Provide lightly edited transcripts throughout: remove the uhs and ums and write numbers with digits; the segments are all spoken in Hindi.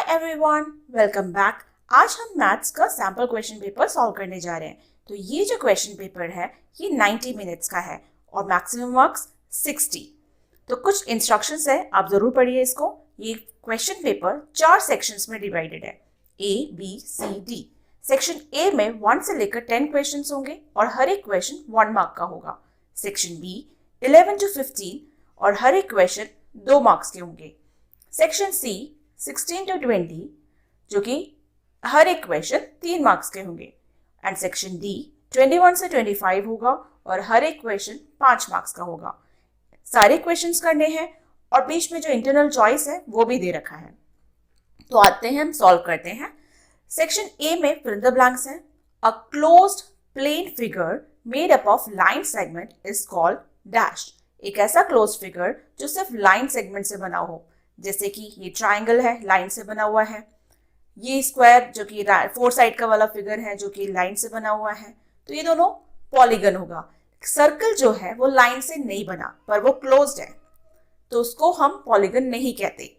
Everyone, welcome back. आज हम मैथ्स का सैम्पल क्वेश्चन पेपर सॉल्व करने जा रहे हैं। तो ये जो क्वेश्चन पेपर है ये 90 मिनट्स का है और मैक्सिमम मार्क्स 60। तो कुछ इंस्ट्रक्शंस है, आप जरूर पढ़िए इसको। ये क्वेश्चन पेपर 4 सेक्शंस में डिवाइडेड है, A, B, C, D। Section A में 1 से लेकर 10 क्वेश्चन होंगे और हर एक क्वेश्चन 1 मार्क का होगा। सेक्शन B 11 to 15 और हर एक क्वेश्चन 2 मार्क्स के होंगे। सेक्शन C 16 to 20 जो कि हर एक क्वेश्चन 3 मार्क्स के होंगे। एंड सेक्शन D 21 से 25 होगा और हर एक क्वेश्चन 5 मार्क्स का होगा। सारे क्वेश्चंस करने हैं और बीच में जो इंटरनल चॉइस है वो भी दे रखा है। तो आते हैं, हम सॉल्व करते हैं। सेक्शन A में फिल इन द ब्लैंक्स है। A closed plane figure made up of line segment is called dash. एक ऐसा क्लोज्ड फिगर जो सिर्फ लाइन सेगमेंट से बना हो, जैसे कि ये ट्राइंगल है, लाइन से बना हुआ है। ये स्क्वायर जो कि 4 साइड का वाला फिगर है जो कि लाइन से बना हुआ है, तो ये दोनों पॉलीगन होगा। सर्कल जो है वो लाइन से नहीं बना पर वो क्लोज्ड है, तो उसको हम पॉलीगन नहीं कहते।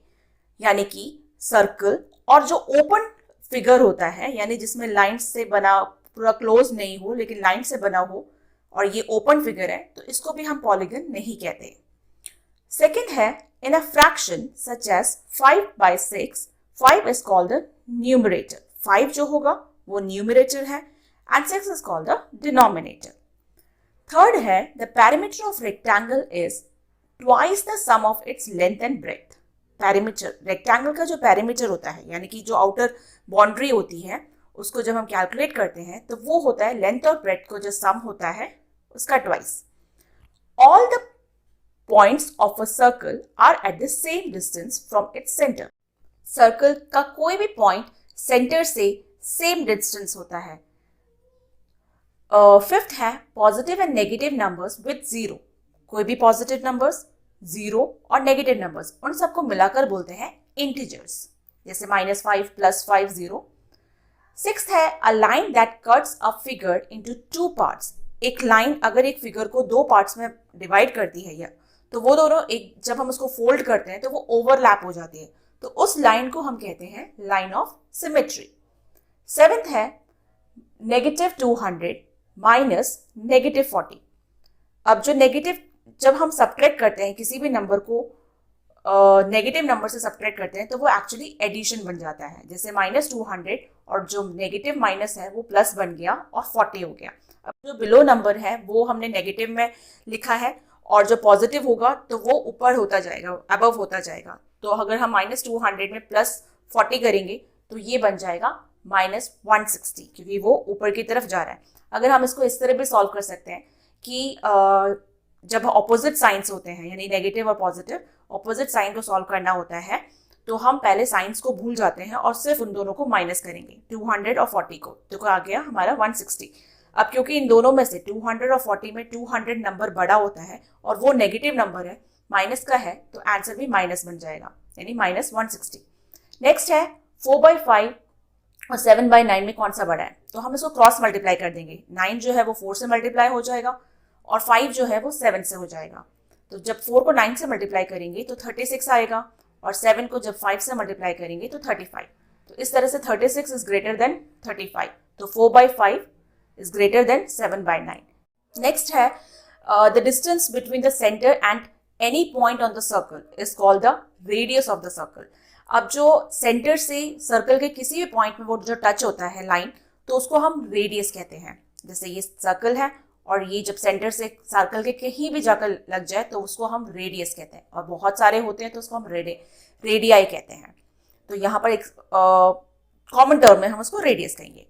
यानी कि सर्कल और जो ओपन फिगर होता है, यानी जिसमें लाइन से बना, पूरा क्लोज नहीं हो लेकिन लाइन से बना हो और ये ओपन फिगर है, तो इसको भी हम पॉलीगन नहीं कहते। सेकेंड है, in a fraction such as 5 by 6, 5 is called the numerator. 5 जो होगा वो numerator है and 6 is called the denominator. Third है, the perimeter of rectangle is twice the sum of its length and breadth. Perimeter, rectangle का जो perimeter होता है, यानी कि जो outer boundary होती है, उसको जब हम calculate करते हैं तो वो होता है length और breadth को जो sum होता है उसका twice. All the points of a circle are at the same distance from its center. Circle का कोई भी पॉइंट सेंटर से सेम डिस्टेंस होता है। फिफ्थ है, positive and negative numbers with zero. कोई भी पॉजिटिव नंबर्स, जीरो और नेगेटिव नंबर्स, उन सबको मिलाकर बोलते हैं इंटीजर्स, जैसे -5 +5 0। सिक्स्थ है, a line that cuts a figure into 2 parts. एक लाइन अगर एक फिगर को 2 पार्ट्स में डिवाइड करती है या तो वो दोनों एक, जब हम उसको फोल्ड करते हैं तो वो ओवरलैप हो जाती है, तो उस लाइन को हम कहते हैं लाइन ऑफ सिमेट्री। सेवेंथ है, -200 - -40। अब जो नेगेटिव, जब हम सब्ट्रैक्ट करते हैं किसी भी नंबर को नेगेटिव नंबर से सब्ट्रैक्ट करते हैं तो वो एक्चुअली एडिशन बन जाता है। जैसे -200 और जो नेगेटिव माइनस है वो प्लस बन गया और 40 हो गया। अब जो बिलो नंबर है वो हमने नेगेटिव में लिखा है और जो पॉजिटिव होगा तो वो ऊपर होता जाएगा, अबव होता जाएगा। तो अगर हम -200 में +40 करेंगे तो ये बन जाएगा -160, क्योंकि वो ऊपर की तरफ जा रहा है। अगर हम इसको इस तरह भी सॉल्व कर सकते हैं कि जब ऑपोजिट साइंस होते हैं, यानी नेगेटिव और पॉजिटिव, ऑपोजिट साइन को सॉल्व करना होता है तो हम पहले साइंस को भूल जाते हैं और सिर्फ उन दोनों को माइनस करेंगे, 200 और 40 को, तो आ गया हमारा 160। अब क्योंकि इन दोनों में से 200 और 40 में 200 नंबर बड़ा होता है और वो नेगेटिव नंबर है, माइनस का है, तो आंसर भी माइनस बन जाएगा, यानी -160। नेक्स्ट है, 4/5 और 7/9 में कौन सा बड़ा है, तो हम इसको क्रॉस मल्टीप्लाई कर देंगे। 9 जो है वो 4 से मल्टीप्लाई हो जाएगा और 5 जो है वो 7 से हो जाएगा। तो जब 4 को 9 से मल्टीप्लाई करेंगे तो 36 आएगा और 7 को जब 5 से मल्टीप्लाई करेंगे तो 35। तो इस तरह से 36 इज ग्रेटर देन 35, तो 4/5 is greater than 7/9. Next है, the distance between the center and any point on the circle is called the radius of the circle. अब जो सेंटर से सर्कल के किसी भी पॉइंट में वो जो टच होता है लाइन, तो उसको हम रेडियस कहते हैं। जैसे ये सर्कल है और ये जब सेंटर से सर्कल के कहीं भी जाकर लग जाए तो उसको हम रेडियस कहते हैं, और बहुत सारे होते हैं तो उसको हम रेडियाई कहते हैं। तो यहाँ पर एक कॉमन टर्म में हम उसको रेडियस कहेंगे।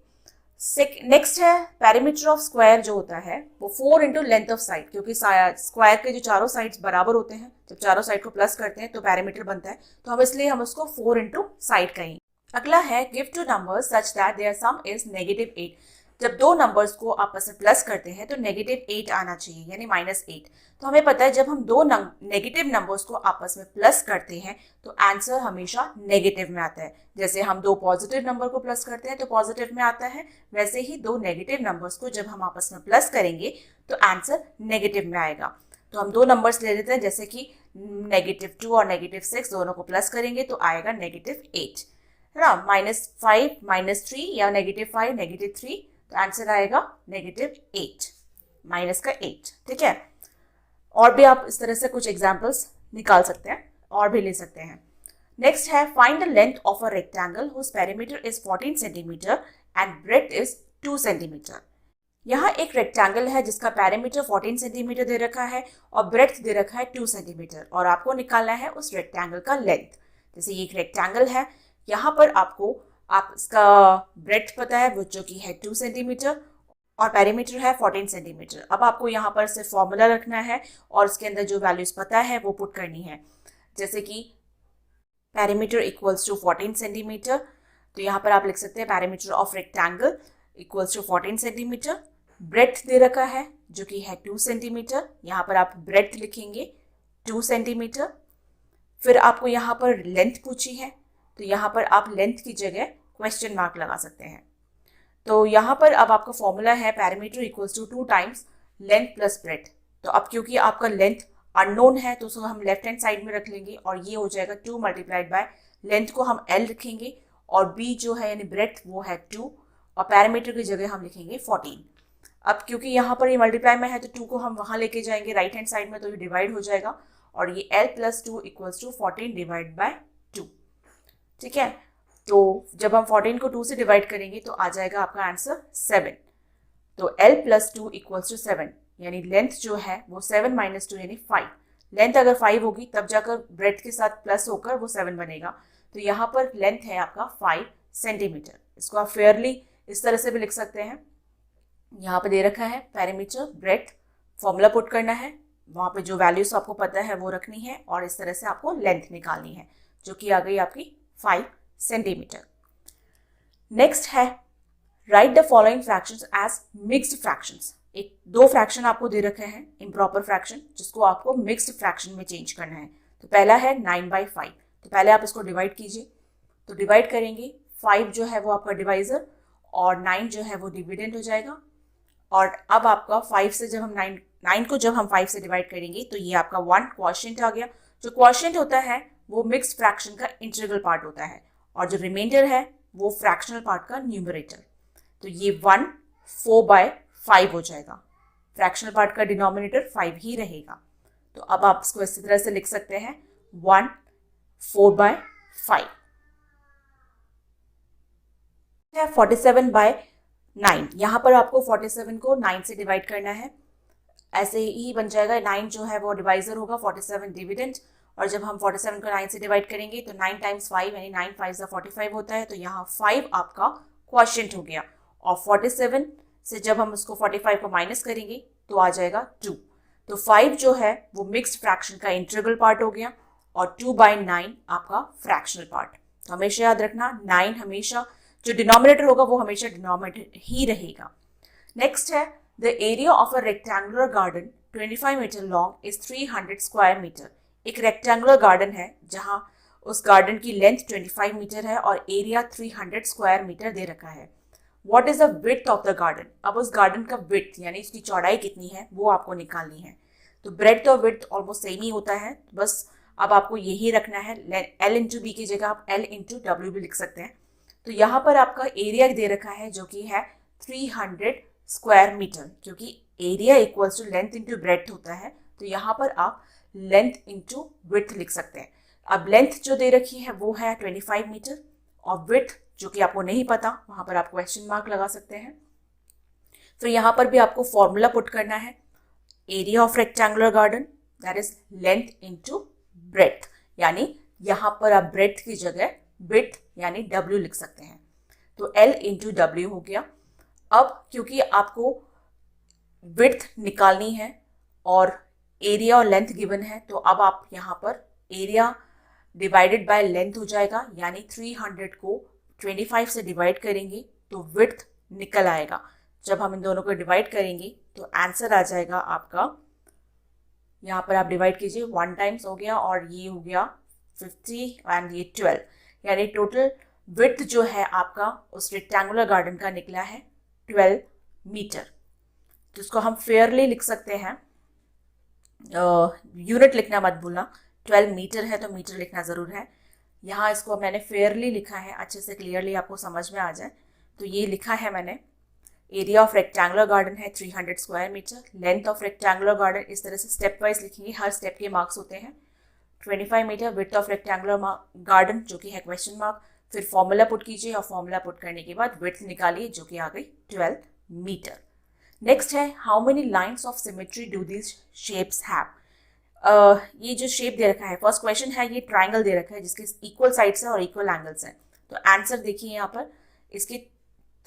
नेक्स्ट है, पेरीमीटर ऑफ स्क्वायर जो होता है वो 4 इंटू लेंथ ऑफ साइड, क्योंकि स्क्वायर के जो चारों साइड्स बराबर होते हैं, जब चारों साइड को प्लस करते हैं तो पेरीमीटर बनता है, तो हम इसलिए हम उसको 4 इंटू साइड कहेंगे। अगला है, give two numbers such that their sum is -8। जब दो नंबर्स को आपस में प्लस करते हैं तो -8 आना चाहिए, यानी -8। तो हमें पता है जब हम दो नेगेटिव नंबर्स को आपस में प्लस करते हैं तो आंसर हमेशा नेगेटिव में आता है। जैसे हम दो पॉजिटिव नंबर को प्लस करते हैं तो पॉजिटिव में आता है, वैसे ही दो नेगेटिव नंबर्स को जब हम आपस में प्लस करेंगे तो आंसर नेगेटिव में आएगा। तो हम दो नंबर्स ले लेते हैं, जैसे कि -2 और -6 दोनों को प्लस करेंगे तो आएगा -8। है ना, -5 -3 या -5 -3, तो आंसर आएगा -8, माइनस का 8। ठीक है, और भी आप इस तरह से कुछ एग्जाम्पल्स निकाल सकते हैं और भी ले सकते हैं। नेक्स्ट है find the length of a rectangle whose perimeter is 14 centimetre and breadth is 2 centimetre. यहाँ एक रेक्टेंगल है जिसका पैरामीटर 14 सेंटीमीटर दे रखा है और ब्रेड्थ दे रखा है 2 सेंटीमीटर, और आपको निकालना है उस रेक्टेंगल का लेंथ। जैसे ये एक रेक्टेंगल है, यहाँ पर आपको इसका ब्रेड्थ पता है वो जो कि है 2 सेंटीमीटर और पेरीमीटर है 14 सेंटीमीटर। अब आपको यहाँ पर सिर्फ फॉर्मूला रखना है और उसके अंदर जो वैल्यूज पता है वो पुट करनी है। जैसे कि पेरीमीटर इक्वल्स टू 14 सेंटीमीटर, तो यहाँ पर आप लिख सकते हैं perimeter of rectangle equals to 14 centimetre. Breadth दे रखा है जो कि है 2 सेंटीमीटर, यहाँ पर आप ब्रेड्थ लिखेंगे 2 सेंटीमीटर। फिर आपको यहाँ पर लेंथ पूछी है, तो यहाँ पर आप लेंथ की जगह क्वेश्चन मार्क लगा सकते हैं। तो यहाँ पर अब आपका फॉर्मूला है perimeter equals to 2 times length plus breadth. तो अब क्योंकि आपका लेंथ अननोन है तो उसको हम लेफ्ट हैंड साइड में रख लेंगे और ये हो जाएगा 2 मल्टीप्लाइड बाय लेंथ को हम L रखेंगे और B जो है यानी ब्रेड्थ वो है 2 और पैरामीटर की जगह हम लिखेंगे 14। अब क्योंकि यहाँ पर ये मल्टीप्लाई में है तो 2 को हम वहाँ लेके जाएंगे राइट हैंड साइड में, तो ये डिवाइड हो जाएगा और ये L plus 2 equals to 14 divide by 2। ठीक है, तो जब हम 14 को 2 से डिवाइड करेंगे तो आ जाएगा आपका आंसर 7। तो L प्लस 2 इक्वल्स टू 7, यानी लेंथ जो है वो 7 माइनस 2 यानी 5। लेंथ अगर 5 होगी तब जाकर ब्रेड्थ के साथ प्लस होकर वो 7 बनेगा। तो यहाँ पर लेंथ है आपका 5 सेंटीमीटर। इसको आप फेयरली इस तरह से भी लिख सकते हैं। यहाँ पे दे रखा है पेरीमीटर, ब्रेड्थ, फॉर्मूला पुट करना है, वहाँ पे जो वैल्यूज आपको पता है वो रखनी है और इस तरह से आपको लेंथ निकालनी है जो कि आ गई आपकी 5 सेंटीमीटर। नेक्स्ट है write the following fractions as mixed fractions. एक 2 फ्रैक्शन आपको दे रखे हैं इम्प्रॉपर फ्रैक्शन जिसको आपको मिक्स्ड फ्रैक्शन में चेंज करना है। तो पहला है 9/5, तो पहले आप इसको डिवाइड कीजिए। तो डिवाइड करेंगे, 5 जो है वो आपका डिवाइजर और 9 जो है वो डिविडेंड हो जाएगा। और अब आपका 5 से जब हम 9 को जब हम 5 से डिवाइड करेंगे तो ये आपका 1 क्वोशिएंट आ गया। जो क्वोशिएंट होता है वो मिक्स्ड फ्रैक्शन का इंटीग्रल पार्ट होता है और जो रिमाइंडर है वो फ्रैक्शनल पार्ट का न्यूमरेटर। तो ये 1 4/5 हो जाएगा। फ्रैक्शनल पार्ट का डिनोमिनेटर 5 ही रहेगा। तो अब आप इसको इसी तरह से लिख सकते हैं 1 4/5 है 47/9। यहाँ पर आपको 47 को 9 से डिवाइड करना है, ऐसे ही बन जाएगा। 9 जो है वो डिवाइजर होगा, 47 डिविडेंड, और जब हम 47 को 9 से डिवाइड करेंगे तो 9 टाइम्स 5 यानी 9 5 45 होता है। तो यहाँ 5 आपका क्वोशिएंट हो गया और 47 से जब हम उसको 45 को माइनस करेंगे तो आ जाएगा 2। तो 5 जो है वो मिक्स्ड फ्रैक्शन का इंटीग्रल पार्ट हो गया और 2/9 आपका फ्रैक्शनल पार्ट। तो हमेशा याद रखना 9 हमेशा जो डिनोमिनेटर होगा वो हमेशा डिनोमिनेटर ही रहेगा। नेक्स्ट है the area of a rectangular garden 25 metre long is 300 square metre. एक रेक्टेंगुलर गार्डन है जहां उस गार्डन की लेंथ 25 मीटर है और एरिया 300 स्क्वायर मीटर दे रखा है। What is the width of the garden. अब उस गार्डन का विड्थ यानी उसकी चौड़ाई कितनी है वो आपको निकालनी है। तो ब्रेड्थ और विड्थ ऑलमोस्ट सेम ही होता है, बस अब आपको यही रखना है। L इंटू बी की जगह आप L इंटू डब्ल्यू भी लिख सकते हैं। तो यहाँ पर आपका एरिया दे रखा है जो कि है 300 स्क्वायर मीटर, क्योंकि area equals to length into breadth होता है। तो यहाँ पर आप लेंथ इंटू विड्थ लिख सकते हैं। अब लेंथ जो दे रखी है वो है 25 मीटर और विड्थ जो कि आपको नहीं पता वहां पर आप क्वेश्चन मार्क लगा सकते हैं। तो यहाँ पर भी आपको फॉर्मूला पुट करना है, area of rectangular garden that is length into breadth, यानी यहाँ पर आप ब्रेड्थ की जगह विड्थ यानी W लिख सकते हैं। तो L इंटू डब्ल्यू हो गया। अब क्योंकि आपको विड्थ निकालनी है और एरिया और लेंथ गिवन है तो अब आप यहाँ पर एरिया डिवाइडेड बाय लेंथ हो जाएगा, यानी 300 को 25 से डिवाइड करेंगे तो विड्थ निकल आएगा। जब हम इन दोनों को डिवाइड करेंगे तो आंसर आ जाएगा आपका, यहाँ पर आप डिवाइड कीजिए 1 टाइम्स हो गया और ये हो गया 50 एंड ये 12, यानी टोटल विड्थ जो है आपका उस रेक्टेंगुलर गार्डन का निकला है 12 मीटर। तो इसको हम फेयरली लिख सकते हैं, यूनिट लिखना मत भूलना, 12 मीटर है तो मीटर लिखना ज़रूर है। यहाँ इसको मैंने फेयरली लिखा है, अच्छे से क्लियरली आपको समझ में आ जाए। तो ये लिखा है मैंने, एरिया ऑफ रेक्टेंगुलर गार्डन है 300 square metre, length of rectangular garden इस तरह से स्टेप वाइज लिखेंगे, हर स्टेप के मार्क्स होते हैं 25 metre, width of rectangular garden जो कि है क्वेश्चन मार्क, फिर फॉर्मूला पुट कीजिए और फॉर्मूला पुट करने के बाद विड्थ निकालिए जो कि आ गई 12 मीटर। नेक्स्ट है how many lines of symmetry do these shapes have. ये जो शेप दे रखा है, फर्स्ट क्वेश्चन है, ये ट्राइंगल दे रखा है जिसके इक्वल साइड्स है और इक्वल एंगल्स हैं। तो आंसर देखिए यहाँ पर इसके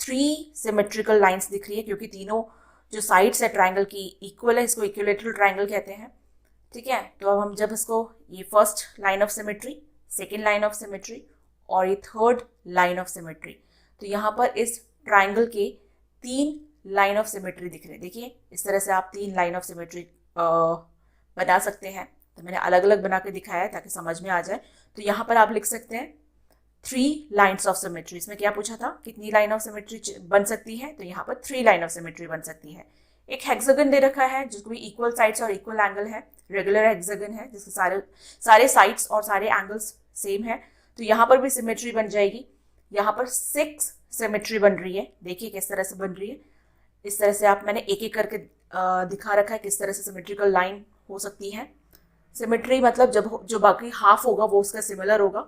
3 सिमेट्रिकल लाइन्स दिख रही है क्योंकि तीनों जो साइड्स है ट्राइंगल की इक्वल है, इसको इक्विलेटरल ट्राइंगल कहते हैं। ठीक है, तो अब हम जब इसको, ये first line of symmetry, second line of symmetry और ये थर्ड लाइन ऑफ सिमेट्री, तो यहाँ पर इस ट्राइंगल के 3 लाइन ऑफ सिमेट्री दिख रहे हैं। देखिए इस तरह से आप 3 लाइन ऑफ सिमेट्री बना सकते हैं। तो मैंने अलग अलग बना के दिखाया है ताकि समझ में आ जाए। तो यहाँ पर आप लिख सकते हैं 3 लाइन्स ऑफ सिमेट्री। इसमें क्या पूछा था, कितनी लाइन ऑफ सिमेट्री बन सकती है, तो यहाँ पर 3 लाइन ऑफ सिमेट्री बन सकती है। एक हेक्सागन दे रखा है जिसको इक्वल साइड्स और इक्वल एंगल है, रेगुलर हेक्सागन है जिसके सारे साइड्स और सारे एंगल्स सेम है। तो यहाँ पर भी सिमेट्री बन जाएगी। यहाँ पर 6 सिमेट्री बन रही है, देखिए किस तरह से बन रही है। इस तरह से आप, मैंने एक एक करके दिखा रखा है किस तरह से सिमेट्रिकल लाइन हो सकती है। सिमेट्री मतलब जब जो बाकी हाफ होगा वो उसका सिमिलर होगा।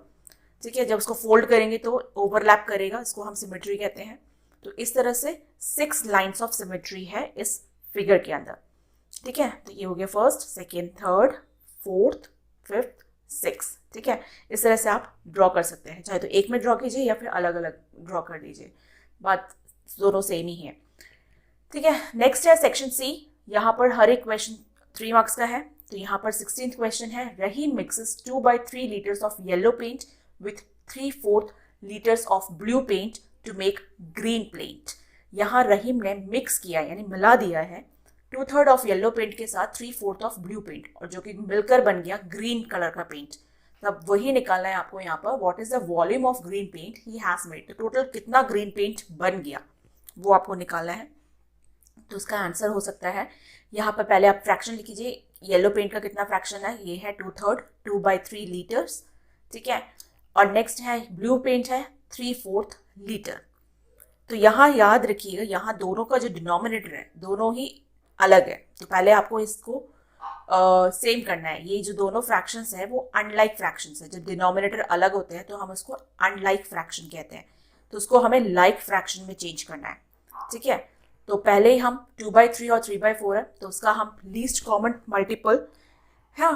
ठीक है, जब उसको फोल्ड करेंगे तो ओवरलैप करेगा, इसको हम सिमेट्री कहते हैं। तो इस तरह से 6 लाइन्स ऑफ सिमेट्री है इस फिगर के अंदर। ठीक है, तो ये हो गया first, second, third, fourth, fifth, 6। ठीक है, इस तरह से आप ड्रॉ कर सकते हैं, चाहे तो एक में ड्रॉ कीजिए या फिर अलग अलग ड्रॉ कर दीजिए, बात दोनों सेम ही है। ठीक है, नेक्स्ट है सेक्शन सी। यहाँ पर हर एक क्वेश्चन 3 मार्क्स का है। तो यहाँ पर 16th क्वेश्चन है, Rahim mixes 2/3 litres of yellow paint with 3/4 litres of blue paint to make green paint. यहाँ रहीम ने मिक्स किया यानी मिला दिया है 2/3 ऑफ येलो पेंट के साथ 3/4 ऑफ ब्लू पेंट, और जो कि मिलकर बन गया ग्रीन कलर का पेंट। तब वही निकालना है आपको यहाँ पर, what is the volume of green paint he has made. तो टोटल कितना ग्रीन पेंट बन गया वो आपको निकालना है। तो उसका आंसर हो सकता है, यहाँ पर पहले आप फ्रैक्शन लिख लीजिए, येलो पेंट का कितना फ्रैक्शन है, ये है 2/3, 2/3 लीटर्स। ठीक है, और नेक्स्ट है ब्लू पेंट है 3/4 लीटर। तो यहाँ याद रखिएगा, यहाँ दोनों का जो डिनोमिनेटर है दोनों ही अलग है। तो पहले आपको इसको सेम करना है। ये जो दोनों फ्रैक्शंस है वो अनलाइक फ्रैक्शंस है। जब डिनोमिनेटर अलग होते हैं तो हम उसको अनलाइक फ्रैक्शन कहते हैं। तो उसको हमें लाइक फ्रैक्शन में चेंज करना है। ठीक है, तो पहले ही हम 2/3 और 3/4 है तो उसका हम लीस्ट कॉमन मल्टीपल है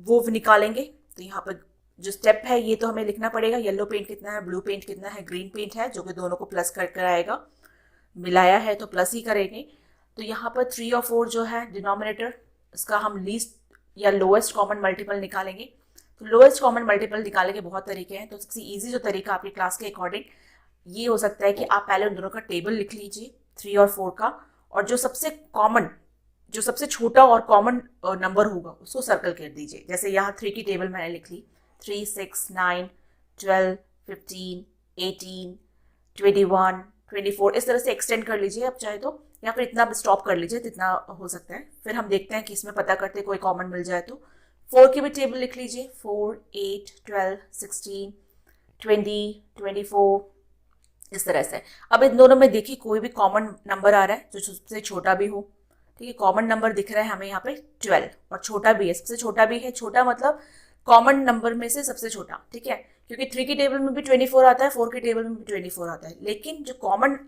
वो निकालेंगे। तो यहाँ पर जो स्टेप है ये तो हमें लिखना पड़ेगा, येलो पेंट कितना है, ब्लू पेंट कितना है, ग्रीन पेंट है, जो कि दोनों को प्लस कर आएगा। मिलाया है तो प्लस ही करेंगे। तो यहाँ पर 3 और 4 जो है डिनोमिनेटर, इसका हम लीस्ट या लोएस्ट कॉमन मल्टीपल निकालेंगे। तो लोएस्ट कॉमन मल्टीपल निकालने के बहुत तरीके हैं। तो सबसे ईजी जो तरीका आपकी क्लास के अकॉर्डिंग ये हो सकता है कि आप पहले उन दोनों का टेबल लिख लीजिए 3 और 4 का, और जो सबसे कॉमन, जो सबसे छोटा और कॉमन नंबर होगा उसको सर्कल कर दीजिए। जैसे यहाँ 3 की टेबल मैंने लिख ली, 3, 6, 9, 12, 15, 18, 21, 24, इस तरह से एक्सटेंड कर लीजिए आप चाहे तो, या फिर इतना स्टॉप कर लीजिए जितना हो सकता है। फिर हम देखते हैं कि इसमें पता करते कोई कॉमन मिल जाए। तो 4 की भी टेबल लिख लीजिए, 4, 8, 12, 16, 20, 24, इस तरह से। अब इन दोनों में देखिए कोई भी कॉमन नंबर आ रहा है जो सबसे छोटा भी हो। ठीक है, कॉमन नंबर दिख रहा है हमें यहाँ पे 12, और छोटा भी है, सबसे छोटा भी है। छोटा मतलब कॉमन नंबर में से सबसे छोटा। ठीक है, क्योंकि 3 की टेबल में भी 24 आता है, 4 की टेबल में भी 24 आता है, लेकिन जो कॉमन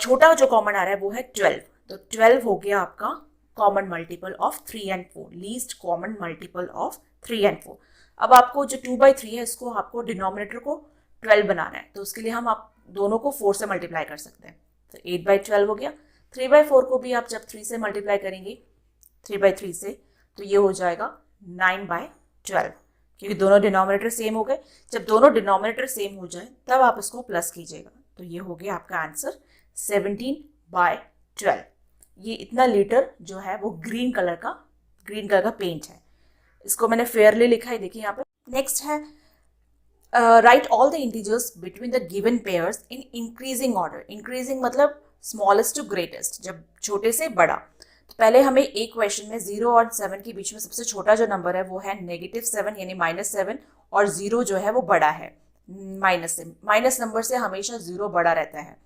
छोटा जो कॉमन आ रहा है वो है 12। तो 12 हो गया आपका common multiple of 3 and 4, least common multiple of 3 and 4। अब आपको जो 2/3 है इसको आपको डिनोमिनेटर को 12 बनाना है। तो उसके लिए हम आप दोनों को 4 से मल्टीप्लाई कर सकते हैं। तो 8/12 हो गया। 3/4 को भी आप जब 3 से मल्टीप्लाई करेंगे 3/3 से, तो ये हो जाएगा 9/12, क्योंकि दोनों डिनोमिनेटर सेम हो गए। जब दोनों डिनोमिनेटर सेम हो जाए तब आप इसको प्लस कीजिएगा। तो ये हो गया आपका आंसर 17/12। ये इतना लीटर जो है वो ग्रीन कलर का पेंट है। इसको मैंने फेयरली लिखा है, देखिए यहाँ पे। नेक्स्ट है right all the integers between the given pairs in increasing order. Increasing मतलब स्मॉलेस्ट टू ग्रेटेस्ट, जब छोटे से बड़ा। तो पहले हमें एक क्वेश्चन में 0 और 7 के बीच में सबसे छोटा जो नंबर है वो है -7 यानी -7, और 0 जो है वो बड़ा है माइनस से। माइनस नंबर से हमेशा 0 बड़ा रहता है।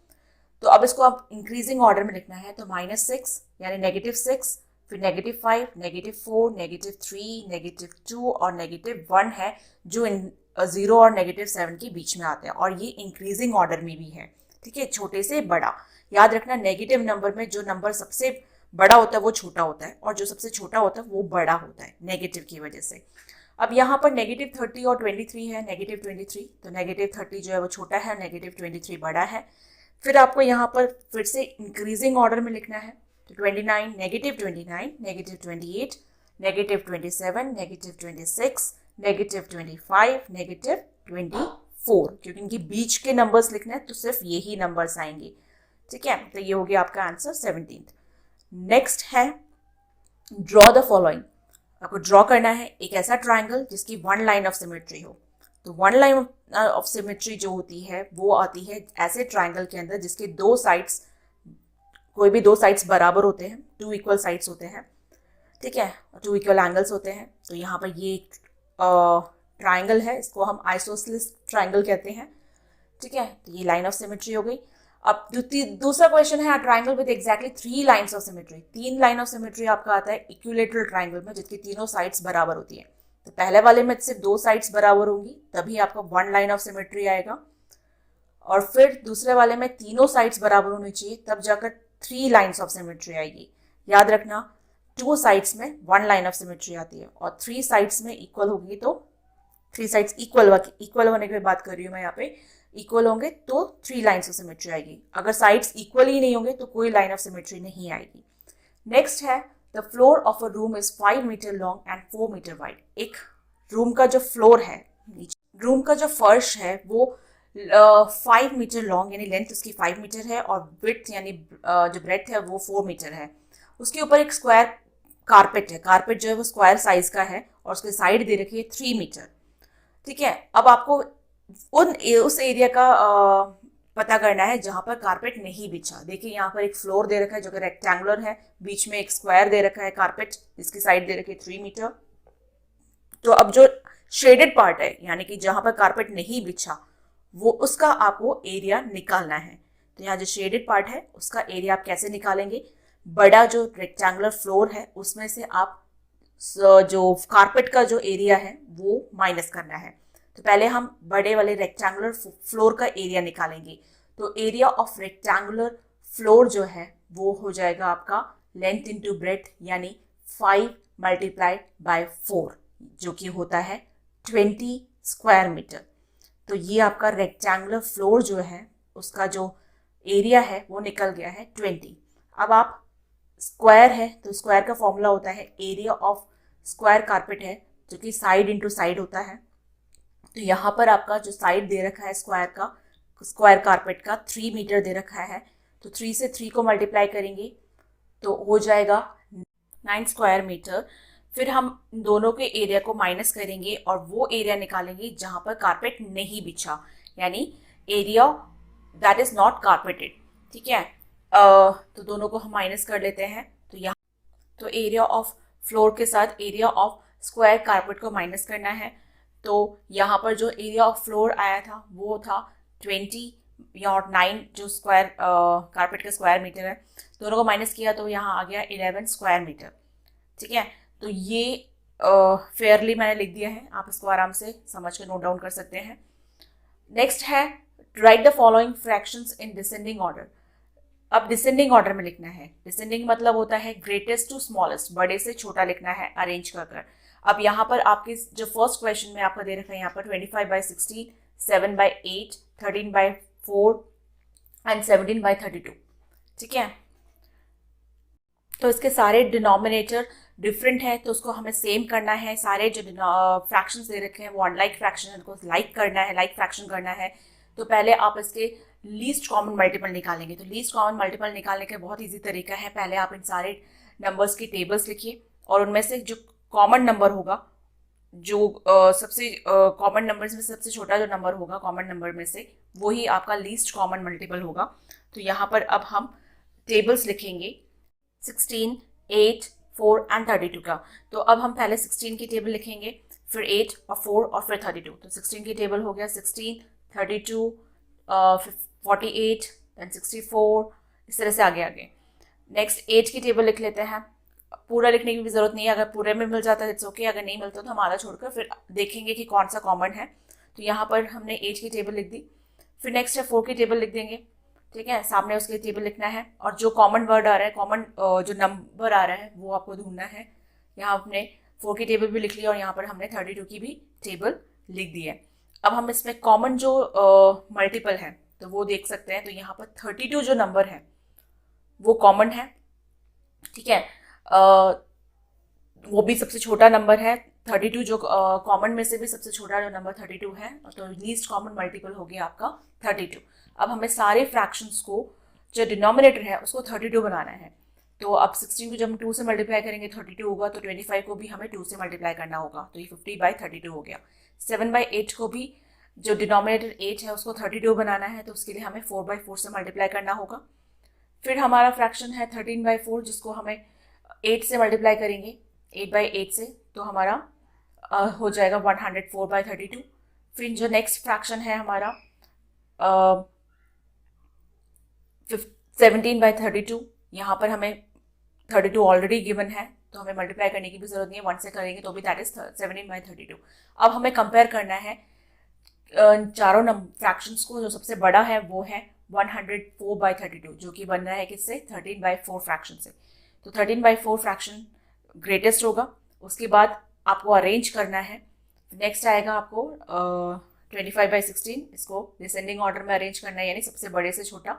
तो अब इसको आप इंक्रीजिंग ऑर्डर में लिखना है, तो -6 यानी -6, फिर -5, -4, -3, -2 और -1 है जो 0 और -7 के बीच में आते हैं, और ये इंक्रीजिंग ऑर्डर में भी है। ठीक है, छोटे से बड़ा। याद रखना नेगेटिव नंबर में जो नंबर सबसे बड़ा होता है वो छोटा होता है, और जो सबसे छोटा होता है वो बड़ा होता है नेगेटिव की वजह से। अब यहाँ पर -30 और 23 है, -23, तो -30 जो है वो छोटा है, -23 बड़ा है। फिर आपको यहाँ पर फिर से इंक्रीजिंग ऑर्डर में लिखना है, तो -29, -29, -28, -27, -26, -25, -24, क्योंकि इनके बीच के नंबर्स लिखने हैं तो सिर्फ यही नंबर्स आएंगे। ठीक है, तो ये हो गया आपका आंसर 17th। नेक्स्ट है ड्रॉ द फॉलोइंग। आपको ड्रॉ करना है एक ऐसा ट्राइंगल जिसकी 1 लाइन ऑफ सिमेट्री हो। तो 1 लाइन ऑफ सिमेट्री जो होती है वो आती है ऐसे ट्राइंगल के अंदर जिसके दो साइड्स, कोई भी दो साइड्स बराबर होते हैं, 2 इक्वल साइड्स होते हैं। ठीक है, 2 इक्वल एंगल्स होते हैं। तो यहाँ पर ये ट्राइंगल है, इसको हम आइसोसेलेस ट्राइंगल कहते हैं। ठीक है, तो ये लाइन ऑफ सिमेट्री हो गई। अब दूसरा क्वेश्चन है triangle with exactly 3 lines of symmetry. 3 line of symmetry आपका आता है इक्विलेटरल ट्राइंगल में, जिसकी तीनों साइड्स बराबर होती है। तो पहले वाले में सिर्फ 2 साइड्स बराबर होंगी, तभी आपका 1 लाइन ऑफ सिमेट्री आएगा, और फिर दूसरे वाले में तीनों साइड्स बराबर होनी चाहिए, तब जाकर 3 लाइन्स ऑफ सिमेट्री आएगी। याद रखना 2 साइड्स में 1 लाइन ऑफ सिमेट्री आती है, और 3 साइड्स में इक्वल होगी, तो 3 साइड्स इक्वल होने की बात कर रही हूँ मैं यहाँ पे, इक्वल होंगे तो 3 लाइन्स ऑफ सिमेट्री आएगी। अगर साइड्स इक्वल ही नहीं होंगे तो कोई लाइन ऑफ सिमेट्री नहीं आएगी। नेक्स्ट है the floor of a room is 5 metre long and 4 metre wide. एक रूम का जो फ्लोर है, रूम का जो फर्श है वो 5 मीटर लॉन्ग यानी लेंथ उसकी 5 मीटर है, और विड्थ यानी जो ब्रेड्थ है वो 4 मीटर है। उसके ऊपर एक स्क्वायर कारपेट है, कारपेट जो है वो स्क्वायर साइज का है, और उसकी साइड दे रखी है 3 मीटर। ठीक है, अब आपको उस एरिया का पता करना है जहां पर कारपेट नहीं बिछा। देखिए यहाँ पर एक फ्लोर दे रखा है जो कि रेक्टेंगुलर है, बीच में एक स्क्वायर दे रखा है कारपेट, जिसकी साइड दे रखी है 3 मीटर। तो अब जो शेडेड पार्ट है यानी कि जहां पर कारपेट नहीं बिछा, वो उसका आपको एरिया निकालना है। तो यहाँ जो शेडेड पार्ट है उसका एरिया आप कैसे निकालेंगे? बड़ा जो रेक्टेंगुलर फ्लोर है उसमें से आप जो कारपेट का जो एरिया है वो माइनस करना है। तो पहले हम बड़े वाले रेक्टेंगुलर फ्लोर का एरिया निकालेंगे। तो एरिया ऑफ रेक्टेंगुलर फ्लोर जो है वो हो जाएगा आपका लेंथ इंटू ब्रेड्थ यानी 5 मल्टीप्लाइड बाय 4, जो कि होता है 20 स्क्वायर मीटर। तो ये आपका रेक्टेंगुलर फ्लोर जो है उसका जो एरिया है वो निकल गया है 20। अब आप स्क्वायर है तो स्क्वायर का फॉर्मूला होता है एरिया ऑफ स्क्वायर कारपेट है, जो कि साइड इंटू साइड होता है। तो यहाँ पर आपका जो साइड दे रखा है स्क्वायर कारपेट का 3 मीटर दे रखा है, तो 3 से 3 को मल्टीप्लाई करेंगे तो हो जाएगा 9 स्क्वायर मीटर। फिर हम दोनों के एरिया को माइनस करेंगे और वो एरिया निकालेंगे जहाँ पर कारपेट नहीं बिछा, यानी area that is not carpeted. ठीक है, तो दोनों को हम माइनस कर लेते हैं। तो यहाँ तो एरिया ऑफ फ्लोर के साथ एरिया ऑफ स्क्वायर कारपेट को माइनस करना है। तो यहाँ पर जो एरिया ऑफ फ्लोर आया था वो था 20 और 9 जो स्क्वायर कारपेट का स्क्वायर मीटर है, दोनों को माइनस किया तो यहाँ आ गया 11 स्क्वायर मीटर। ठीक है, तो ये फेयरली मैंने लिख दिया है, आप इसको आराम से समझ कर नोट डाउन कर सकते हैं। नेक्स्ट है write the following fractions in descending order. अब डिसेंडिंग ऑर्डर में लिखना है। डिसेंडिंग मतलब होता है ग्रेटेस्ट टू स्मॉलेस्ट, बड़े से छोटा लिखना है अरेंज कर। अब यहाँ पर आपके जो फर्स्ट क्वेश्चन में आपका दे रखा है यहाँ पर 25/16, 7/8, 13/4 एंड 17/32। ठीक है, तो इसके सारे डिनोमिनेटर डिफरेंट है तो उसको हमें सेम करना है। सारे जो फ्रैक्शंस दे रखे हैं वो अनलाइक फ्रैक्शन है, उनको लाइक करना है, लाइक फ्रैक्शन करना है। तो पहले आप इसके लीस्ट कॉमन मल्टीपल निकालेंगे। तो लीस्ट कॉमन मल्टीपल निकालने का बहुत ईजी तरीका है, पहले आप इन सारे नंबर्स की टेबल्स लिखिए और उनमें से जो कॉमन नंबर होगा, जो सबसे कॉमन नंबर्स में सबसे छोटा जो नंबर होगा कॉमन नंबर में से, वही आपका लीस्ट कॉमन मल्टीपल होगा। तो यहाँ पर अब हम टेबल्स लिखेंगे 16, 8, 4 एंड 32 का। तो अब हम पहले 16 की टेबल लिखेंगे, फिर 8 और 4 और फिर 32। तो 16 की टेबल हो गया 16, 32, 48, देन 64, इस तरह से आगे आगे। नेक्स्ट 8 की टेबल लिख लेते हैं। पूरा लिखने की भी जरूरत नहीं है, अगर पूरे में मिल जाता है इट्स ओके, अगर नहीं मिलता तो हम आधा छोड़कर फिर देखेंगे कि कौन सा कॉमन है। तो यहाँ पर हमने 8 की टेबल लिख दी। फिर नेक्स्ट है 4 की टेबल लिख देंगे, ठीक है, सामने उसकी टेबल लिखना है, और जो कॉमन वर्ड आ रहा है, कॉमन जो नंबर आ रहा है वो आपको ढूंढना है। यहाँ हमने 4 की टेबल भी लिख ली और यहाँ पर हमने 32 की भी टेबल लिख दी है। अब हम इसमें कॉमन जो मल्टीपल है तो वो देख सकते हैं। तो यहाँ पर 32 जो नंबर है वो कॉमन है, ठीक है, वो भी सबसे छोटा नंबर है। 32 जो कॉमन में से भी सबसे छोटा जो नंबर 32 है, तो लीस्ट कॉमन मल्टीपल हो गया आपका 32। अब हमें सारे फ्रैक्शंस को, जो डिनोमिनेटर है उसको 32 बनाना है। तो अब 16 को जब हम 2 से मल्टीप्लाई करेंगे 32 होगा, तो 25 को भी हमें 2 से मल्टीप्लाई करना होगा, तो ये 50/32 हो गया। 7/8 को भी जो डिनोमिनेटर 8 है उसको 32 बनाना है, तो उसके लिए हमें 4/4 से मल्टीप्लाई करना होगा। फिर हमारा फ्रैक्शन है 13/4, जिसको हमें 8 से मल्टीप्लाई करेंगे, 8/8 से, तो हमारा हो जाएगा 104/32। फिर जो नेक्स्ट फ्रैक्शन है हमारा 17/32, यहाँ पर हमें 32 ऑलरेडी गिवन है तो हमें मल्टीप्लाई करने की भी जरूरत नहीं है, 1 से करेंगे तो भी दैट इज 17/32। अब हमें कंपेयर करना है चारों फ्रैक्शंस को। जो सबसे बड़ा है वो है 104/32, जो कि बन रहा है किससे, 13/4 फ्रैक्शन से। तो 13/4 फ्रैक्शन ग्रेटेस्ट होगा। उसके बाद आपको अरेंज करना है। नेक्स्ट आएगा आपको 25/16, इसको डिसेंडिंग ऑर्डर में अरेंज करना है, यानी सबसे बड़े से छोटा।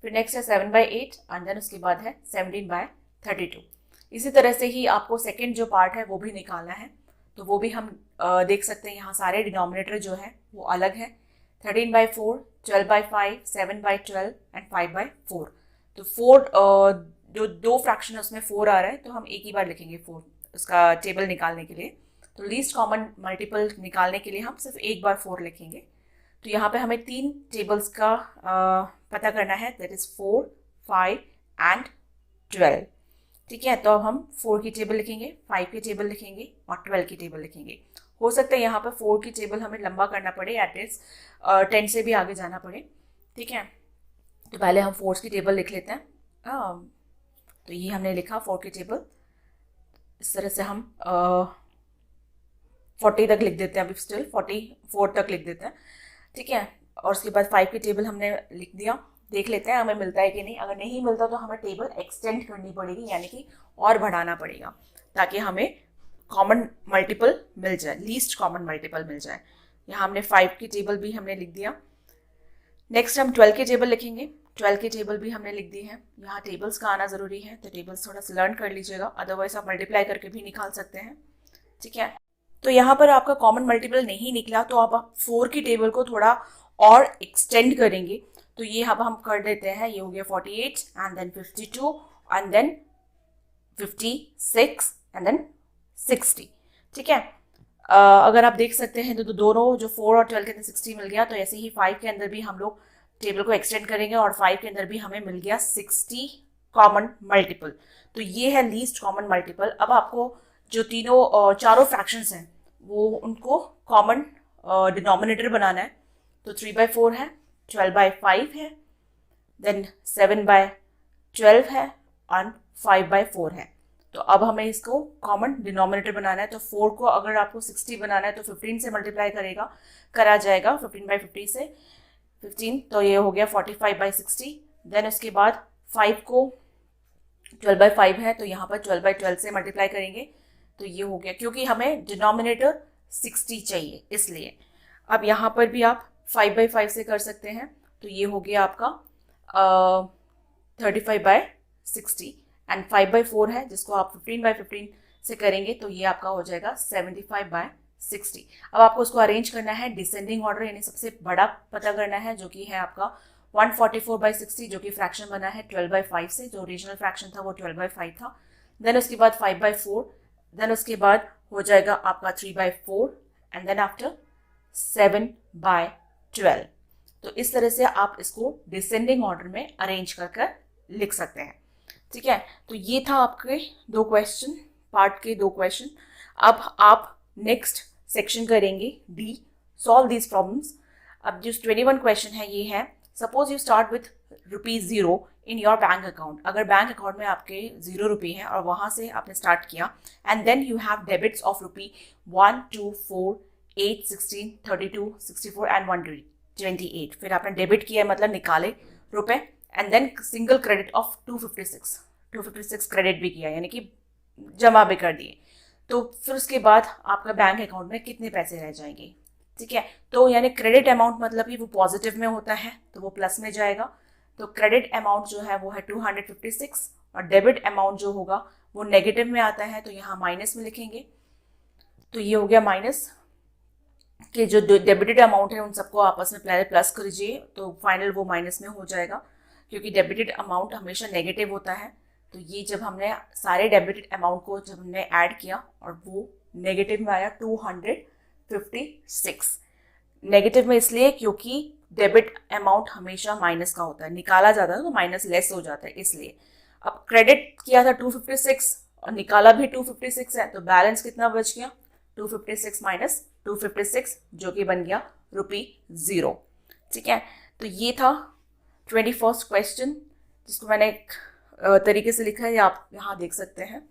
फिर नेक्स्ट है 7/8 एंड देन उसके बाद है 17/32। इसी तरह से ही आपको सेकेंड जो पार्ट है वो भी निकालना है, तो वो भी हम देख सकते हैं। यहाँ सारे डिनोमिनेटर जो है वो अलग है, 13/4, 12/5, 7/12 एंड 5/4। तो 4 जो दो फ्रैक्शन है उसमें 4 आ रहा है, तो हम एक ही बार लिखेंगे 4 उसका टेबल निकालने के लिए। तो लीस्ट कॉमन मल्टीपल निकालने के लिए हम सिर्फ एक बार 4 लिखेंगे। तो यहाँ पे हमें 3 टेबल्स का पता करना है, दैट इज 4, 5 एंड 12, ठीक है। तो अब हम 4 की टेबल लिखेंगे, 5 की टेबल लिखेंगे और 12 की टेबल लिखेंगे। हो सकता है यहाँ पर 4 की टेबल हमें लंबा करना पड़े, एटलीस्ट 10 से भी आगे जाना पड़े, ठीक है। तो पहले हम 4 की टेबल लिख लेते हैं। तो ये हमने लिखा 4 की टेबल। इस तरह से हम 40 तक लिख देते हैं, अभी स्टिल 44 तक लिख देते हैं, ठीक है। और उसके बाद 5 की टेबल हमने लिख दिया। देख लेते हैं हमें मिलता है कि नहीं। अगर नहीं मिलता तो हमें टेबल एक्सटेंड करनी पड़ेगी, यानी कि और बढ़ाना पड़ेगा, ताकि हमें कॉमन मल्टीपल मिल जाए, लीस्ट कॉमन मल्टीपल मिल जाए। यहाँ हमने 5 की टेबल भी हमने लिख दिया। नेक्स्ट हम 12 की टेबल लिखेंगे। 12 की टेबल भी हमने लिख दी है। यहाँ टेबल्स का आना ज़रूरी है, तो टेबल्स थोड़ा सा लर्न कर लीजिएगा, अदरवाइज आप मल्टीप्लाई करके भी निकाल सकते हैं, ठीक है। तो यहाँ पर आपका कॉमन मल्टीपल नहीं निकला, तो अब आप 4 की टेबल को थोड़ा और एक्सटेंड करेंगे। तो ये अब हम कर देते हैं, ये हो गया 48 and then 52 and then 56 and then 60, ठीक है। अगर आप देख सकते हैं तो दोनों जो 4 और 12 के अंदर 60 मिल गया, तो ऐसे ही 5 के अंदर भी हम लोग टेबल को एक्सटेंड करेंगे और 5 के अंदर भी हमें मिल गया 60 कॉमन मल्टीपल। तो ये है लीस्ट कॉमन मल्टीपल। अब आपको जो चारों फ्रैक्शंस हैं वो उनको कॉमन डिनोमिनेटर बनाना है। तो 3/4 है, 12/5 है, देन 7/12 है और 5/4 है। तो अब हमें इसको कॉमन डिनोमिनेटर बनाना है। तो 4 को अगर आपको 60 बनाना है तो 15 से मल्टीप्लाई करा जाएगा, 15/50 से 15, तो ये हो गया 45/60। देन उसके बाद 5 को 12/5 है, तो यहाँ पर 12/12 से मल्टीप्लाई करेंगे, तो ये हो गया, क्योंकि हमें डिनोमिनेटर 60 चाहिए इसलिए। अब यहाँ पर भी आप 5/5 से कर सकते हैं, तो ये हो गया आपका 35/60 एंड 5/4 है, जिसको आप 15/15 से करेंगे तो ये आपका हो जाएगा 75/60। अब आपको उसको अरेंज करना है डिसेंडिंग ऑर्डर, यानी सबसे बड़ा पता करना है, जो कि है आपका 144/60, जो कि फ्रैक्शन बना है 12/5 से। जो ओरिजिनल फ्रैक्शन था वो 12/5 था। देन उसके बाद 5/4, देन उसके बाद हो जाएगा आपका 3/4 एंड देन आफ्टर 7/12। तो इस तरह से आप इसको डिसेंडिंग ऑर्डर में अरेंज कर लिख सकते हैं, ठीक है। तो ये था आपके 2 क्वेश्चन, पार्ट के 2 क्वेश्चन। अब आप नेक्स्ट सेक्शन करेंगे डी, सॉल्व दीज प्रॉब्लम्स। अब जो 21 क्वेश्चन है ये है, suppose you start with ₹0 in your bank account. अगर बैंक अकाउंट में आपके ₹0 हैं और वहाँ से आपने स्टार्ट किया, and then you have debits of ₹1, 2, 4, 8, 16, 32, 64 and 128। फिर आपने डेबिट किया मतलब निकाले रुपए, and then single credit of 256 credit भी किया, यानी कि जमा भी कर दिए। तो फिर उसके बाद आपका बैंक अकाउंट में कितने पैसे रह जाएंगे, ठीक है। तो यानी क्रेडिट अमाउंट मतलब कि वो पॉजिटिव में होता है तो वो प्लस में जाएगा। तो क्रेडिट अमाउंट जो है वो है 256, और डेबिट अमाउंट जो होगा वो नेगेटिव में आता है तो यहाँ माइनस में लिखेंगे। तो ये हो गया माइनस कि जो डेबिटेड अमाउंट है उन सबको आपस में पहले प्लस करिए तो फाइनल वो माइनस में हो जाएगा, क्योंकि डेबिटेड अमाउंट हमेशा नेगेटिव होता है। तो ये जब हमने सारे डेबिटेड अमाउंट को जब हमने ऐड किया और वो नेगेटिव में आया 256। नेगेटिव में इसलिए क्योंकि डेबिट अमाउंट हमेशा माइनस का होता है, निकाला जाता है तो माइनस लेस हो जाता है इसलिए। अब क्रेडिट किया था 256 और निकाला भी 256 है, तो बैलेंस कितना बच गया, 256 माइनस 256, जो कि बन गया ₹0, ठीक है। तो ये था 21st क्वेश्चन, जिसको मैंने एक तरीके से लिखा है, आप यहाँ देख सकते हैं,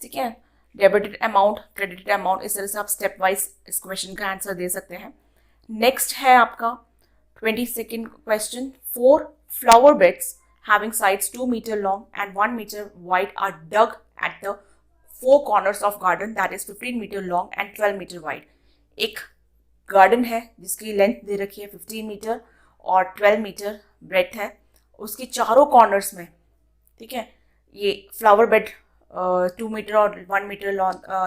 ठीक है। डेबिटेड अमाउंट, क्रेडिटेड अमाउंट, इस तरह से आप स्टेप वाइज इस क्वेश्चन का आंसर दे सकते हैं। नेक्स्ट है आपका 22nd question, 4 flower beds having sides 2 meter long and 1 meter wide are dug at the 4 corners of garden that is 15 meter long and 12 meter wide। एक गार्डन है जिसकी लेंथ दे रखी है 15 मीटर और 12 मीटर ब्रेथ है, उसकी चारों कॉर्नर्स में, ठीक है, ये फ्लावर बेड 2 मीटर और 1 मीटर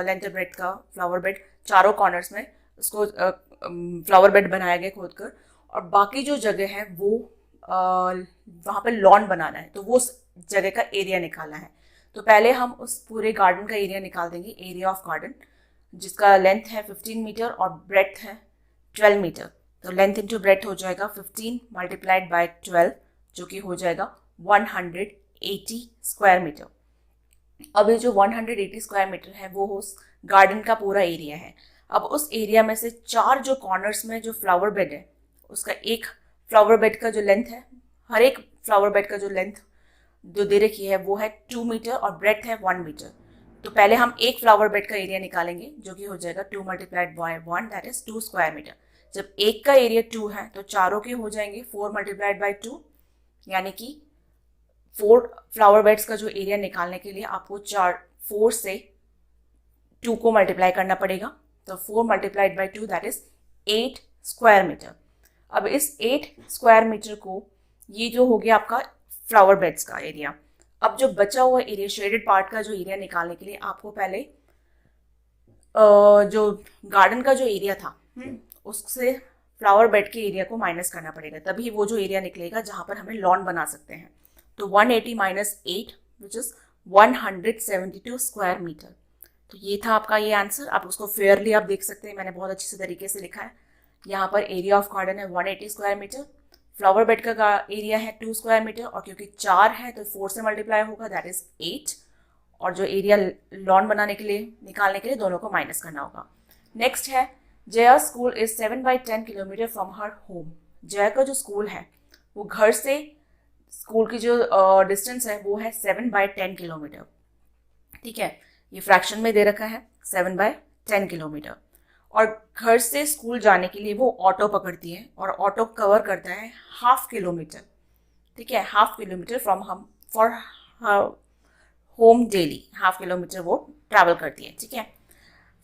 लेंथ ब्रेथ का फ्लावर बेड चारों कॉर्नर्स में उसको फ्लावर बेड बनाया गया खोद कर, और बाकी जो जगह है वो वहाँ पे लॉन बनाना है, तो वो उस जगह का एरिया निकालना है। तो पहले हम उस पूरे गार्डन का एरिया निकाल देंगे, एरिया ऑफ गार्डन, जिसका लेंथ है 15 मीटर और ब्रेथ है 12 मीटर। तो लेंथ इंटू ब्रेथ हो जाएगा 15 मल्टीप्लाइड बाय 12, जो कि हो जाएगा 180 स्क्वायर मीटर। अब ये जो 180 स्क्वायर मीटर है वो उस गार्डन का पूरा एरिया है। अब उस एरिया में से 4 जो कॉर्नर्स में जो फ्लावर बेड है उसका एक फ्लावर बेड का जो लेंथ है, हर एक फ्लावर बेड का जो लेंथ जो दे रखी है वो है 2 मीटर और ब्रेथ है 1 मीटर। तो पहले हम एक फ्लावर बेड का एरिया निकालेंगे, जो कि हो जाएगा 2 multiplied by 1 that is 2 square metre. जब एक का एरिया 2 है तो चारों के हो जाएंगे 4 मल्टीप्लाइड बाय 2, यानी कि 4 फ्लावर बेड्स का जो एरिया निकालने के लिए आपको 4 से 2 को मल्टीप्लाई करना पड़ेगा। तो 4 multiplied by 2 that is 8 square metre. अब इस 8 स्क्वायर मीटर को, ये जो हो गया आपका फ्लावर बेड्स का एरिया। अब जो बचा हुआ एरिया, शेडेड पार्ट का जो एरिया निकालने के लिए आपको पहले जो गार्डन का जो एरिया था उससे फ्लावर बेड के एरिया को माइनस करना पड़ेगा, तभी वो जो एरिया निकलेगा जहाँ पर हमें लॉन बना सकते हैं। तो 180 minus 8 which is 172 square metre. तो ये था आपका ये आंसर। आप उसको फेयरली आप देख सकते हैं, मैंने बहुत अच्छे से तरीके से लिखा है। यहाँ पर एरिया ऑफ गार्डन है 180 स्क्वायर मीटर, फ्लावर बेड का एरिया है 2 स्क्वायर मीटर, और क्योंकि 4 है तो 4 से मल्टीप्लाई होगा दैट इज 8, और जो एरिया लॉन बनाने के लिए निकालने के लिए दोनों को माइनस करना होगा। नेक्स्ट है, Jaya school is 7/10 kilometre from her home. Jaya का जो स्कूल है वो घर से स्कूल की जो डिस्टेंस है वो है 7/10 किलोमीटर, ठीक है। ये फ्रैक्शन में दे रखा है 7/10 किलोमीटर, और घर से स्कूल जाने के लिए वो ऑटो पकड़ती है और ऑटो कवर करता है 1/2 किलोमीटर, ठीक है। 1/2 किलोमीटर फ्रॉम हम फॉर होम डेली 1/2 किलोमीटर वो ट्रैवल करती है, ठीक है।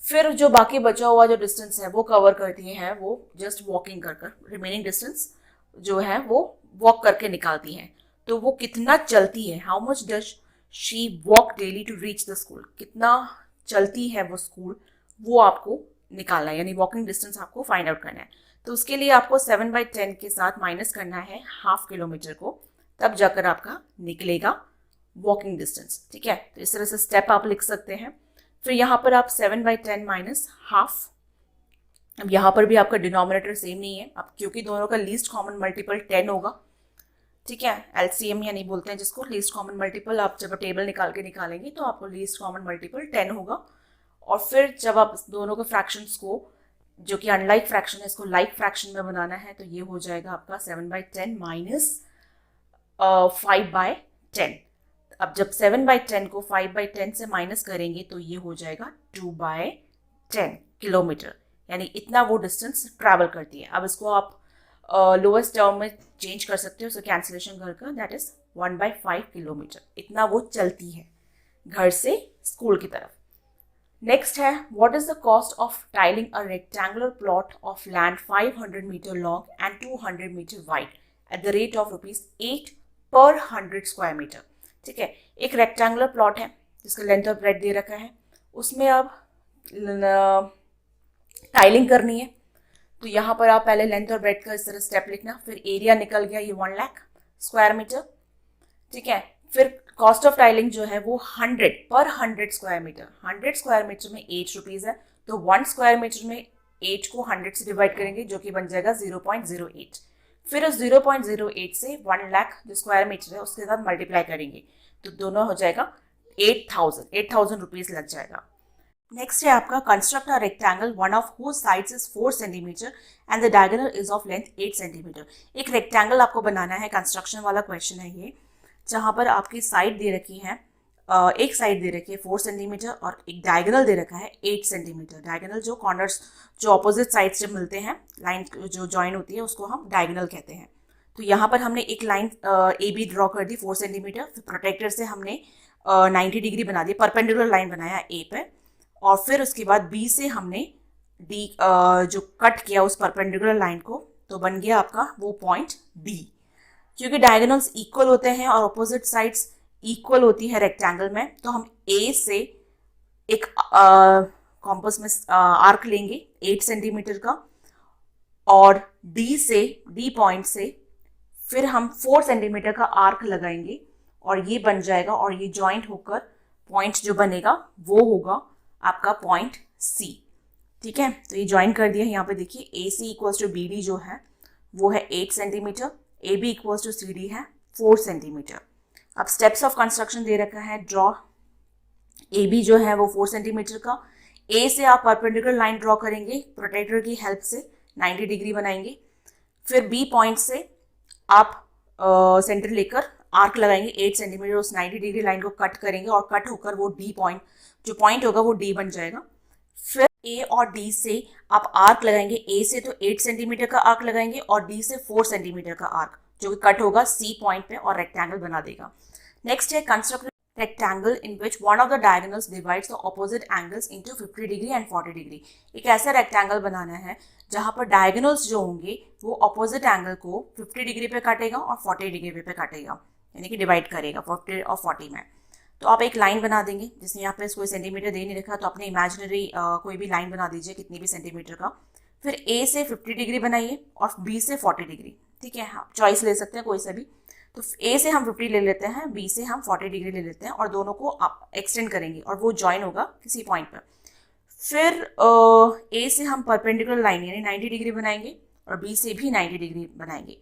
फिर जो बाकी बचा हुआ जो डिस्टेंस है वो कवर करती है वो जस्ट वॉकिंग कर रिमेनिंग डिस्टेंस जो है वो वॉक करके निकालती है। तो वो कितना चलती है, how much does she walk daily to reach the school, कितना चलती है वो स्कूल, वो आपको निकालना है, यानी वॉकिंग डिस्टेंस आपको फाइंड आउट करना है। तो उसके लिए आपको 7/10 के साथ माइनस करना है 1/2 किलोमीटर को, तब जाकर आपका निकलेगा वॉकिंग डिस्टेंस, ठीक है। तो इस तरह से स्टेप आप लिख सकते हैं। फिर यहाँ पर आप 7/10 माइनस 1/2, अब यहाँ पर भी आपका डिनोमिनेटर सेम नहीं है, अब क्योंकि दोनों का लीस्ट कॉमन मल्टीपल 10 होगा, ठीक है। एलसीएम यानी बोलते हैं जिसको लीस्ट कॉमन मल्टीपल, आप जब टेबल निकाल के निकालेंगे तो आपको लीस्ट कॉमन मल्टीपल 10 होगा। और फिर जब आप दोनों के फ्रैक्शंस को जो कि अनलाइक फ्रैक्शन है, इसको लाइक फ्रैक्शन में बनाना है, तो ये हो जाएगा आपका 7/10 माइनस 5/10। अब जब 7/10 को 5/10 से माइनस करेंगे तो ये हो जाएगा 2/10 किलोमीटर, यानी इतना वो डिस्टेंस ट्रैवल करती है। अब इसको आप लोएस्ट टर्म में चेंज कर सकते हो, सो कैंसिलेशन कर, दैट इज 1/5 किलोमीटर, इतना वो चलती है घर से स्कूल की तरफ। नेक्स्ट है, what is the cost of tiling a rectangular plot of land 500 metre long and 200 metre wide at the rate of ₹8 per 100 square metre. ठीक है, एक रेक्टेंगुलर प्लॉट है जिसका लेंथ और ब्रेड दे रखा है, उसमें अब टाइलिंग करनी है, तो यहाँ पर आप पहले लेंथ और ब्रेड का इस तरह स्टेप लिखना, फिर एरिया निकल गया ये 1 लाख स्क्वायर मीटर। ठीक है, फिर कॉस्ट ऑफ टाइलिंग जो है वो 100 पर 100 स्क्वायर मीटर, 100 स्क्वायर मीटर में 8 रुपीज़ है, तो 1 स्क्वायर मीटर में 8 को 100 से डिवाइड करेंगे जो कि बन जाएगा 0.08। फिर उस 0.08 से 1 लाख जो स्क्वायर मीटर है उसके साथ मल्टीप्लाई करेंगे, तो दोनों हो जाएगा 8,000 रुपीज़ लग जाएगा। नेक्स्ट है आपका, construct a rectangle one of whose sides is 4 centimetre and the diagonal is of length 8 centimetre. एक रेक्टेंगल आपको बनाना है, कंस्ट्रक्शन वाला क्वेश्चन है ये, जहाँ पर आपकी साइड दे रखी है, एक साइड दे रखी है 4 सेंटीमीटर और एक डायगोनल दे रखा है 8 सेंटीमीटर। डायगोनल जो कॉर्नर्स जो अपोजिट साइड से मिलते हैं, लाइन जो ज्वाइन होती है उसको हम डायगोनल कहते हैं। तो यहाँ पर हमने एक लाइन ए बी ड्रॉ कर दी 4 सेंटीमीटर, फिर प्रोटेक्टर से हमने 90 डिग्री बना दी, परपेंडिकुलर लाइन बनाया ए पे, और फिर उसके बाद बी से हमने डी जो कट किया उस परपेंडिकुलर लाइन को, तो बन गया आपका वो पॉइंट डी। क्योंकि डायगोनल्स इक्वल होते हैं और अपोजिट साइड्स इक्वल होती है रेक्टेंगल में, तो हम ए से एक कॉम्पस में आर्क लेंगे 8 सेंटीमीटर का, और डी पॉइंट से फिर हम 4 सेंटीमीटर का आर्क लगाएंगे और ये बन जाएगा, और ये जॉइंट होकर पॉइंट जो बनेगा वो होगा आपका पॉइंट सी। ठीक है, तो ये ज्वाइन कर दिया। यहाँ पे देखिए A C equals to B D जो है वो है 8 centimetre, A B equals to C D है 4 सेंटीमीटर। अब स्टेप्स ऑफ कंस्ट्रक्शन दे रखा है, ड्रॉ ए बी जो है वो 4 सेंटीमीटर का, ए से आप परपेंडिकुलर लाइन ड्रॉ करेंगे प्रोटेक्टर की हेल्प से, 90 डिग्री बनाएंगे, फिर बी पॉइंट से आप सेंटर लेकर आर्क लगाएंगे 8 सेंटीमीटर, उस 90 डिग्री लाइन को कट करेंगे और कट होकर वो डी पॉइंट जो पॉइंट होगा वो डी बन जाएगा। फिर ए और डी से आप आर्क लगाएंगे, ए से तो 8 सेंटीमीटर का आर्क लगाएंगे और डी से 4 सेंटीमीटर का आर्क जो कि कट होगा सी पॉइंट पे और रेक्टेंगल बना देगा। नेक्स्ट है, construct rectangle in which one of the diagonals divides the opposite angles into 50 degree and 40 degree. एक ऐसा रेक्टेंगल बनाना है जहां पर डायगोनल्स जो होंगे वो ऑपोजिट एंगल को 50 डिग्री पे काटेगा और 40 डिग्री पे काटेगा, यानी कि डिवाइड करेगा 50 और 40 में। तो आप एक लाइन बना देंगे, जिसमें यहाँ पे कोई सेंटीमीटर दे नहीं रखा, तो अपने इमेजिनरी कोई भी लाइन बना दीजिए कितनी भी सेंटीमीटर का। फिर ए से 50 डिग्री बनाइए और बी से 40 डिग्री। ठीक है, आप चॉइस ले सकते हैं कोई सा भी। तो ए से हम 50 ले लेते हैं, बी से हम 40 डिग्री ले लेते हैं, और दोनों को आप एक्सटेंड करेंगे और वो ज्वाइन होगा किसी पॉइंट पर। फिर ए से हम परपेंडिकुलर लाइन यानी 90 डिग्री बनाएंगे और बी से भी 90 डिग्री बनाएंगे।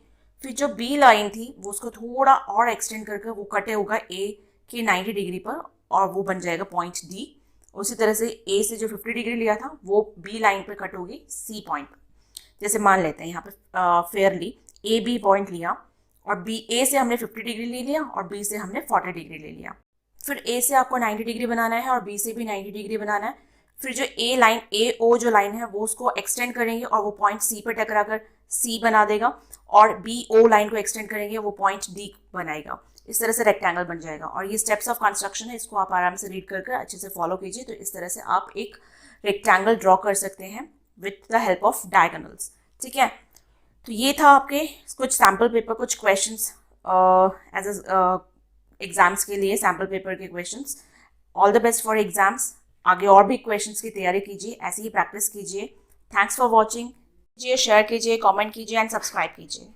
फिर जो बी लाइन थी वो उसको थोड़ा और एक्सटेंड करके वो कटे होगा ए के 90 डिग्री पर और वो बन जाएगा पॉइंट डी। उसी तरह से ए से जो 50 डिग्री लिया था वो बी लाइन पर कट होगी सी पॉइंट पर। जैसे मान लेते हैं यहाँ पे फेयरली ए बी पॉइंट लिया और बी ए से हमने 50 डिग्री ले लिया और बी से हमने 40 डिग्री ले लिया। फिर ए से आपको 90 डिग्री बनाना है और बी से भी 90 डिग्री बनाना है। फिर जो ए लाइन ए ओ जो लाइन है वो उसको एक्सटेंड करेंगे और वो पॉइंट सी पर टकरा कर सी बना देगा, और बी ओ लाइन को एक्सटेंड करेंगे वो पॉइंट डी बनाएगा। इस तरह से रेक्टेंगल बन जाएगा। और ये स्टेप्स ऑफ कंस्ट्रक्शन है, इसको आप आराम से रीड कर अच्छे से फॉलो कीजिए। तो इस तरह से आप एक रेक्टेंगल ड्रॉ कर सकते हैं with the help of diagonals. ठीक है, तो ये था आपके कुछ सैम्पल पेपर, कुछ क्वेश्चंस एज एग्जाम्स के लिए सैम्पल पेपर के questions. All the best for exams. आगे और भी क्वेश्चंस की तैयारी कीजिए, ऐसे ही प्रैक्टिस कीजिए। Thanks for watching. शेयर कीजिए, कमेंट कीजिए एंड सब्सक्राइब कीजिए।